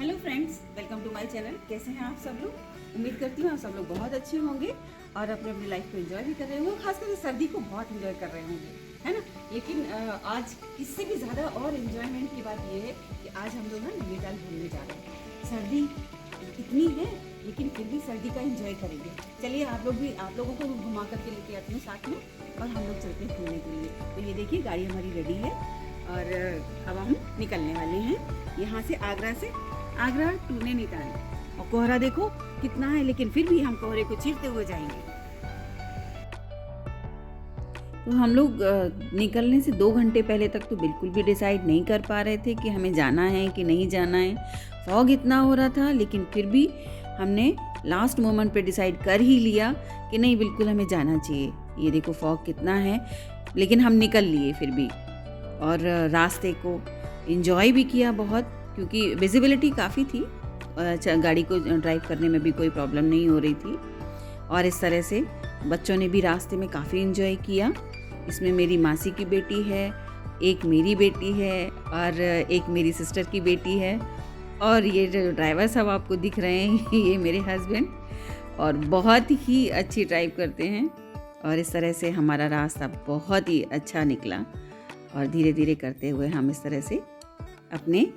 Hello friends, welcome to my channel. कैसे हैं आप सब लोग? उम्मीद करती हूँ आप सब लोग बहुत अच्छे होंगे और अपने अपनी लाइफ को एंजॉय भी कर रहे होंगे, खासकर सर्दी को बहुत एंजॉय कर रहे होंगे, है ना। लेकिन आज इससे भी ज़्यादा और एंजॉयमेंट की बात ये है कि आज हम लोग ना नैनीताल घूमने जा रहे हैं। सर्दी इतनी है लेकिन फिर भी सर्दी का एंजॉय करेंगे। चलिए आप लोगों को घुमा करके लेके आती हूँ साथ में और हम लोग चलते हैं घूमने के लिए। तो ये देखिए गाड़ी हमारी रेडी है और अब हम निकलने वाले हैं यहाँ से, आगरा टू नैनीताल। और कोहरा देखो कितना है, लेकिन फिर भी हम कोहरे को चीरते हुए जाएंगे। तो हम लोग निकलने से 2 घंटे पहले तक तो बिल्कुल भी डिसाइड नहीं कर पा रहे थे कि हमें जाना है कि नहीं जाना है। फॉग इतना हो रहा था, लेकिन फिर भी हमने लास्ट मोमेंट पे डिसाइड कर ही लिया कि नहीं, बिल्कुल हमें जाना चाहिए। ये देखो फॉग कितना है, लेकिन हम निकल लिए फिर भी। और रास्ते को एंजॉय भी किया बहुत, क्योंकि विजिबिलिटी काफ़ी थी, गाड़ी को ड्राइव करने में भी कोई प्रॉब्लम नहीं हो रही थी। और इस तरह से बच्चों ने भी रास्ते में काफ़ी एंजॉय किया। इसमें मेरी मासी की बेटी है, एक मेरी बेटी है और एक मेरी सिस्टर की बेटी है। और ये जो ड्राइवर साहब आपको दिख रहे हैं ये मेरे हस्बैंड, और बहुत ही अच्छी ड्राइव करते हैं। और इस तरह से हमारा रास्ता बहुत ही अच्छा निकला और धीरे धीरे करते हुए हम इस तरह से अपने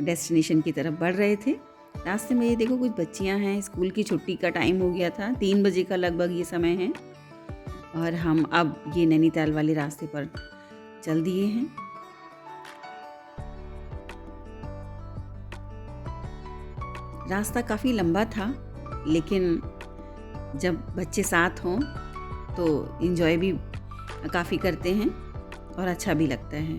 डेस्टिनेशन की तरफ बढ़ रहे थे। रास्ते में ये देखो कुछ बच्चियां हैं, स्कूल की छुट्टी का टाइम हो गया था, 3 बजे का लगभग ये समय है। और हम अब ये नैनीताल वाले रास्ते पर चल दिए हैं। रास्ता काफ़ी लंबा था, लेकिन जब बच्चे साथ हों तो एंजॉय भी काफ़ी करते हैं और अच्छा भी लगता है।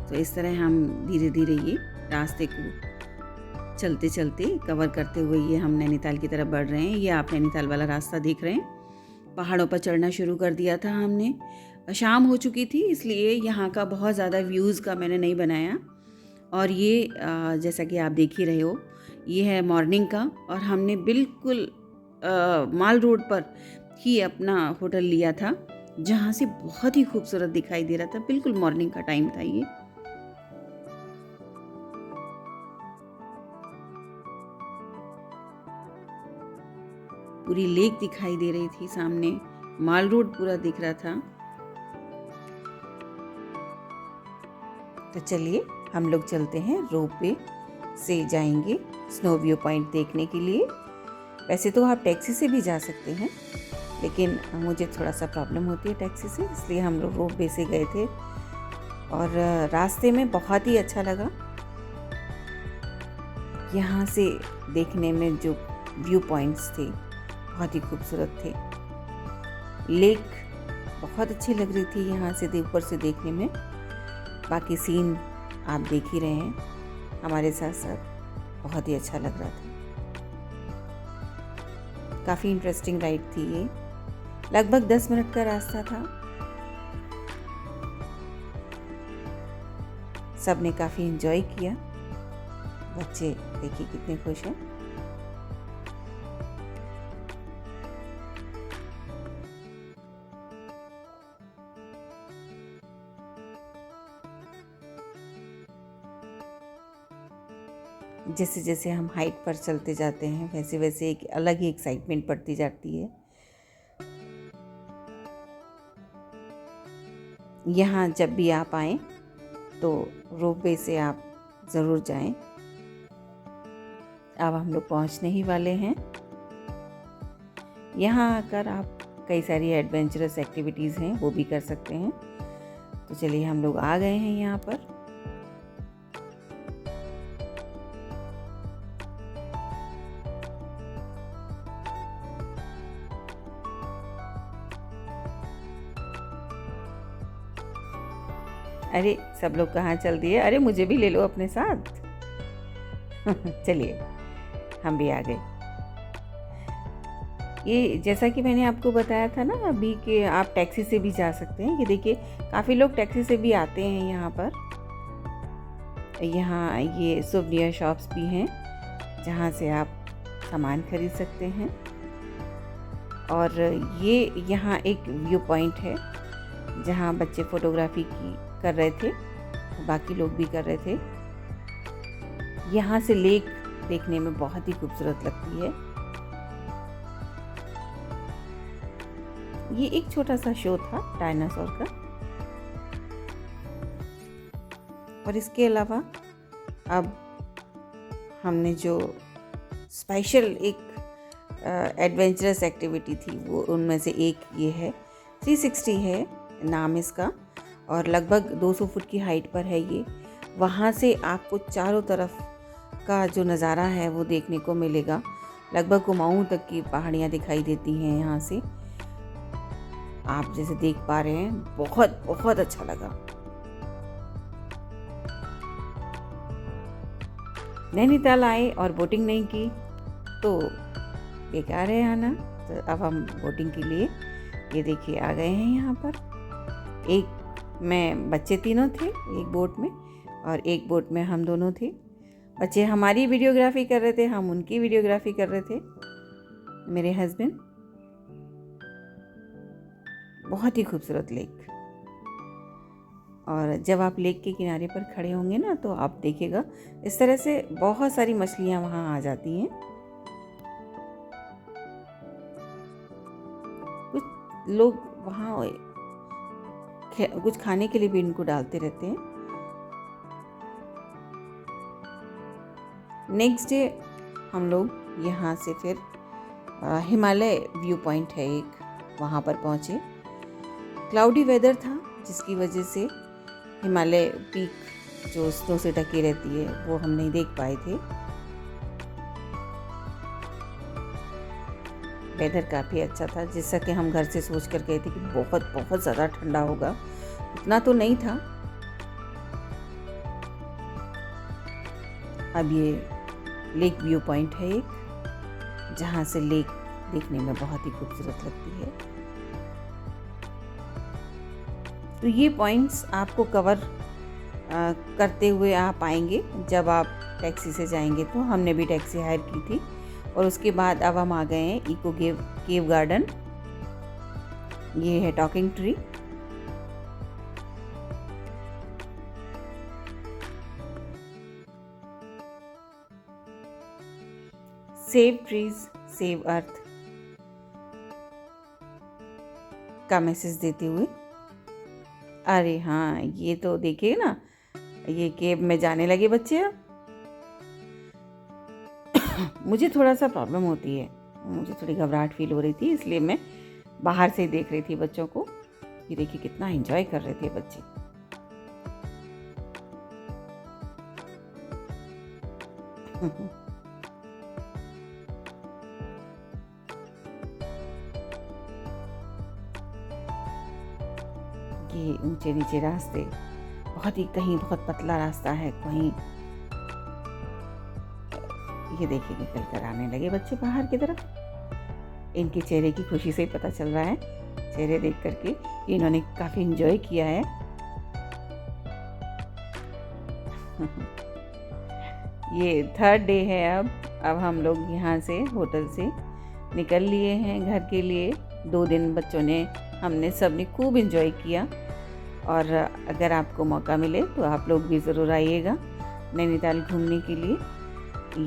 तो इस तरह हम धीरे धीरे ये रास्ते को चलते चलते कवर करते हुए ये हम नैनीताल की तरफ बढ़ रहे हैं। ये आप नैनीताल वाला रास्ता देख रहे हैं। पहाड़ों पर चढ़ना शुरू कर दिया था हमने। शाम हो चुकी थी, इसलिए यहाँ का बहुत ज़्यादा व्यूज़ का मैंने नहीं बनाया। और ये जैसा कि आप देख ही रहे हो, ये है मॉर्निंग का, और हमने बिल्कुल माल रोड पर ही अपना होटल लिया था, जहाँ से बहुत ही खूबसूरत दिखाई दे रहा था। बिल्कुल मॉर्निंग का टाइम था ये। पूरी लेक दिखाई दे रही थी सामने, माल रोड पूरा दिख रहा था। तो चलिए हम लोग चलते हैं, रोपवे से जाएंगे स्नो व्यू पॉइंट देखने के लिए। वैसे तो आप टैक्सी से भी जा सकते हैं, लेकिन मुझे थोड़ा सा प्रॉब्लम होती है टैक्सी से, इसलिए हम लोग रोपवे से गए थे। और रास्ते में बहुत ही अच्छा लगा। यहाँ से देखने में जो व्यू पॉइंट्स थे बहुत ही खूबसूरत थे। लेक बहुत अच्छी लग रही थी यहाँ से ऊपर से देखने में। बाकी सीन आप देख ही रहे हैं हमारे साथ साथ, बहुत ही अच्छा लग रहा था। काफ़ी इंटरेस्टिंग राइड थी ये। लगभग 10 मिनट का रास्ता था। सब ने काफ़ी एंजॉय किया। बच्चे देखिए कितने खुश हैं। जैसे जैसे हम हाइट पर चलते जाते हैं, वैसे वैसे एक अलग ही एक्साइटमेंट बढ़ती जाती है। यहाँ जब भी आप आएँ तो रोपवे से आप ज़रूर जाएं। अब हम लोग पहुँचने ही वाले हैं। यहाँ आकर आप कई सारी एडवेंचरस एक्टिविटीज़ हैं वो भी कर सकते हैं। तो चलिए हम लोग आ गए हैं यहाँ पर। अरे सब लोग कहाँ चल दिए? अरे मुझे भी ले लो अपने साथ। चलिए हम भी आ गए। ये जैसा कि मैंने आपको बताया था ना अभी कि आप टैक्सी से भी जा सकते हैं। ये देखिए काफ़ी लोग टैक्सी से भी आते हैं यहाँ पर। यहाँ ये सुवेनियर शॉप्स भी हैं जहाँ से आप सामान खरीद सकते हैं। और ये यहाँ एक व्यू पॉइंट है जहाँ बच्चे फ़ोटोग्राफी की कर रहे थे, बाकी लोग भी कर रहे थे। यहाँ से लेक देखने में बहुत ही खूबसूरत लगती है। ये एक छोटा सा शो था डायनासोर का। और इसके अलावा अब हमने जो स्पेशल एक एडवेंचरस एक्टिविटी थी वो उनमें से एक ये है। 360 है नाम इसका और लगभग 200 फुट की हाइट पर है ये। वहाँ से आपको चारों तरफ का जो नज़ारा है वो देखने को मिलेगा। लगभग कुमाऊं तक की पहाड़ियाँ दिखाई देती हैं यहाँ से। आप जैसे देख पा रहे हैं, बहुत बहुत अच्छा लगा। नैनीताल आए और बोटिंग नहीं की तो बेकार है आना। तो अब हम बोटिंग के लिए ये देखिए आ गए हैं यहाँ पर। एक में बच्चे तीनों थे एक बोट में और एक बोट में हम दोनों थे। बच्चे हमारी वीडियोग्राफी कर रहे थे, हम उनकी वीडियोग्राफी कर रहे थे, मेरे हस्बैंड। बहुत ही खूबसूरत लेक। और जब आप लेक के किनारे पर खड़े होंगे ना तो आप देखिएगा इस तरह से बहुत सारी मछलियाँ वहाँ आ जाती हैं। कुछ लोग वहाँ कुछ खाने के लिए भी इनको डालते रहते हैं। नेक्स्ट डे हम लोग यहाँ से फिर हिमालय व्यू पॉइंट है एक, वहाँ पर पहुँचे। क्लाउडी वेदर था जिसकी वजह से हिमालय पीक जो स्नो से ढकी रहती है वो हम नहीं देख पाए थे। वेदर काफ़ी अच्छा था, जैसा कि हम घर से सोच कर गए थे कि बहुत बहुत ज़्यादा ठंडा होगा, उतना तो नहीं था। अब ये लेक व्यू पॉइंट है एक, जहाँ से लेक देखने में बहुत ही खूबसूरत लगती है। तो ये पॉइंट्स आपको कवर करते हुए आप आएंगे जब आप टैक्सी से जाएंगे। तो हमने भी टैक्सी हायर की थी और उसके बाद अब हम आ गए हैं इको केव गार्डन। ये है talking tree. Save trees save earth का मैसेज देते हुए। अरे हाँ, ये तो देखिए ना, ये केव में जाने लगे बच्चे। अब मुझे थोड़ा सा प्रॉब्लम होती है, मुझे थोड़ी घबराहट फील हो रही थी, इसलिए मैं बाहर से ही देख रही थी बच्चों को। ये देखिए कितना एंजॉय कर रहे थे बच्चे। ये ऊंचे नीचे रास्ते, बहुत ही कहीं बहुत पतला रास्ता है, कहीं ये देखिए निकल कर आने लगे बच्चे बाहर की तरफ। इनके चेहरे की खुशी से ही पता चल रहा है, चेहरे देख करके इन्होंने काफ़ी एंजॉय किया है। ये थर्ड डे है। अब हम लोग यहाँ से होटल से निकल लिए हैं घर के लिए। 2 दिन बच्चों ने, हमने सब ने खूब एंजॉय किया। और अगर आपको मौका मिले तो आप लोग भी ज़रूर आइएगा नैनीताल घूमने के लिए।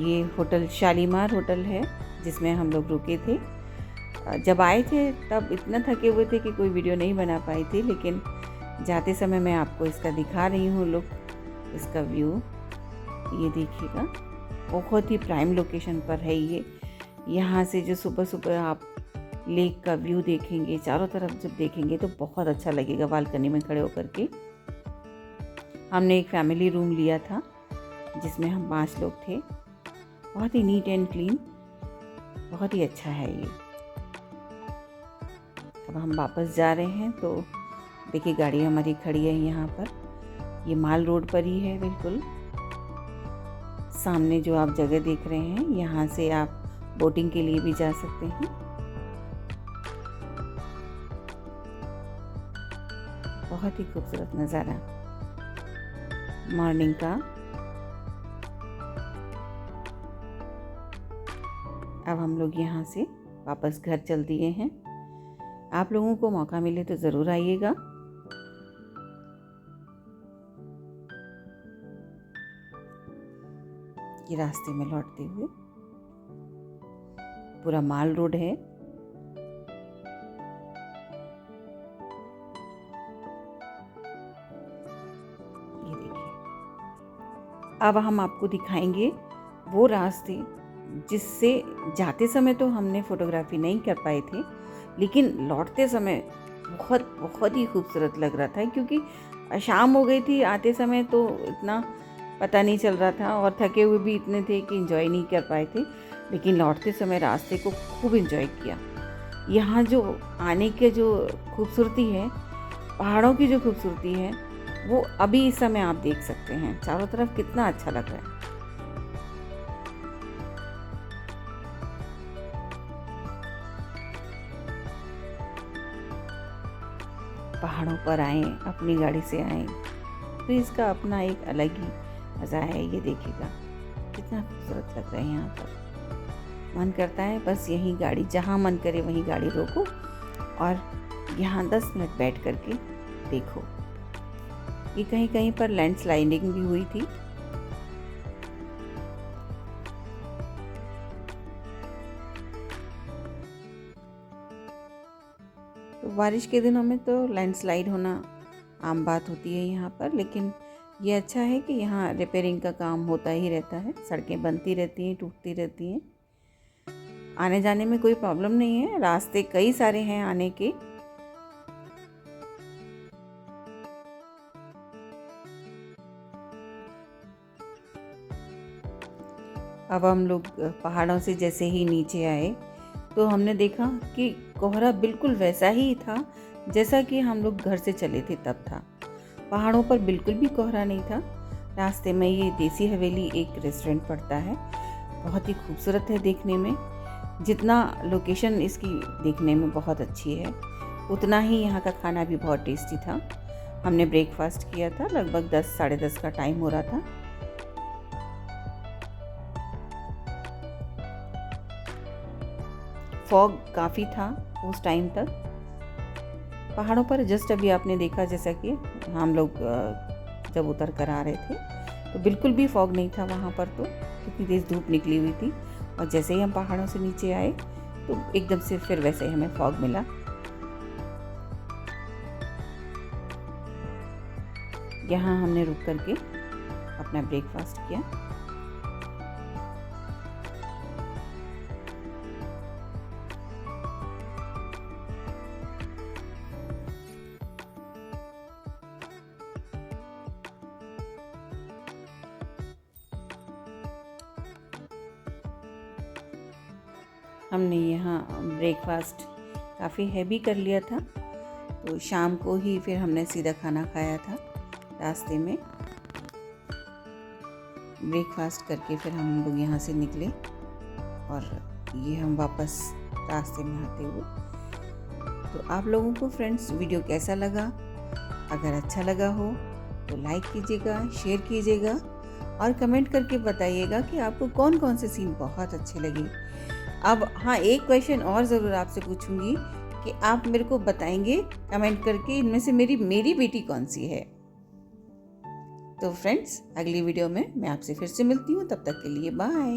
ये होटल शालीमार होटल है जिसमें हम लोग रुके थे। जब आए थे तब इतना थके हुए थे कि कोई वीडियो नहीं बना पाई थी, लेकिन जाते समय मैं आपको इसका दिखा रही हूँ लुक, इसका व्यू। ये देखिएगा, बहुत ही प्राइम लोकेशन पर है ये। यहाँ से जो सुबह सुबह आप लेक का व्यू देखेंगे, चारों तरफ जब देखेंगे तो बहुत अच्छा लगेगा बालकनी में खड़े होकर के। हमने एक फैमिली रूम लिया था जिसमें हम 5 लोग थे। बहुत ही नीट एंड क्लीन, बहुत ही अच्छा है ये। अब हम वापस जा रहे हैं तो देखिए गाड़ी हमारी खड़ी है यहाँ पर। ये माल रोड पर ही है बिल्कुल। सामने जो आप जगह देख रहे हैं, यहाँ से आप बोटिंग के लिए भी जा सकते हैं। बहुत ही खूबसूरत नज़ारा मॉर्निंग का। अब हम लोग यहाँ से वापस घर चल दिए हैं। आप लोगों को मौका मिले तो ज़रूर आइएगा। ये रास्ते में लौटते हुए पूरा माल रोड है। ये देखिए, अब हम आपको दिखाएंगे वो रास्ते जिससे जाते समय तो हमने फोटोग्राफी नहीं कर पाए थे, लेकिन लौटते समय बहुत बहुत ही खूबसूरत लग रहा था, क्योंकि शाम हो गई थी। आते समय तो इतना पता नहीं चल रहा था और थके हुए भी इतने थे कि एंजॉय नहीं कर पाए थे, लेकिन लौटते समय रास्ते को खूब एंजॉय किया। यहाँ जो आने के जो खूबसूरती है, पहाड़ों की जो खूबसूरती है, वो अभी इस समय आप देख सकते हैं। चारों तरफ कितना अच्छा लग रहा है। पहाड़ों पर आएँ, अपनी गाड़ी से आएँ तो इसका अपना एक अलग ही मज़ा है। ये देखिएगा कितना खूबसूरत लग रहा है यहाँ पर। मन करता है बस यहीं गाड़ी, जहाँ मन करे वहीं गाड़ी रोको और यहाँ 10 मिनट बैठ करके देखो। ये कहीं कहीं पर लैंडस्लाइडिंग भी हुई थी। तो बारिश के दिनों में तो लैंडस्लाइड होना आम बात होती है यहाँ पर, लेकिन ये अच्छा है कि यहाँ रिपेयरिंग का काम होता ही रहता है। सड़कें बनती रहती हैं, टूटती रहती हैं। आने जाने में कोई प्रॉब्लम नहीं है, रास्ते कई सारे हैं आने के। अब हम लोग पहाड़ों से जैसे ही नीचे आए तो हमने देखा कि कोहरा बिल्कुल वैसा ही था जैसा कि हम लोग घर से चले थे तब था। पहाड़ों पर बिल्कुल भी कोहरा नहीं था। रास्ते में ये देसी हवेली एक रेस्टोरेंट पड़ता है, बहुत ही खूबसूरत है देखने में। जितना लोकेशन इसकी देखने में बहुत अच्छी है, उतना ही यहाँ का खाना भी बहुत टेस्टी था। हमने ब्रेकफास्ट किया था, लगभग 10 साढ़े 10 का टाइम हो रहा था। फॉग काफ़ी था उस टाइम तक। पहाड़ों पर जस्ट अभी आपने देखा जैसा कि हम लोग जब उतर कर आ रहे थे तो बिल्कुल भी फॉग नहीं था वहाँ पर। तो कितनी तेज़ धूप निकली हुई थी और जैसे ही हम पहाड़ों से नीचे आए तो एकदम से फिर वैसे ही हमें फॉग मिला। यहाँ हमने रुक करके अपना ब्रेकफास्ट किया। हमने यहाँ ब्रेकफास्ट काफ़ी हैवी कर लिया था, तो शाम को ही फिर हमने सीधा खाना खाया था रास्ते में। ब्रेकफास्ट करके फिर हम लोग यहाँ से निकले और ये हम वापस रास्ते में आते हुए। तो आप लोगों को फ्रेंड्स वीडियो कैसा लगा? अगर अच्छा लगा हो तो लाइक कीजिएगा, शेयर कीजिएगा और कमेंट करके बताइएगा कि आपको कौन कौन से सीन बहुत अच्छे लगे। अब हाँ, एक क्वेश्चन और ज़रूर आपसे पूछूंगी कि आप मेरे को बताएंगे कमेंट करके इनमें से मेरी बेटी कौन सी है। तो फ्रेंड्स, अगली वीडियो में मैं आपसे फिर से मिलती हूँ, तब तक के लिए बाय।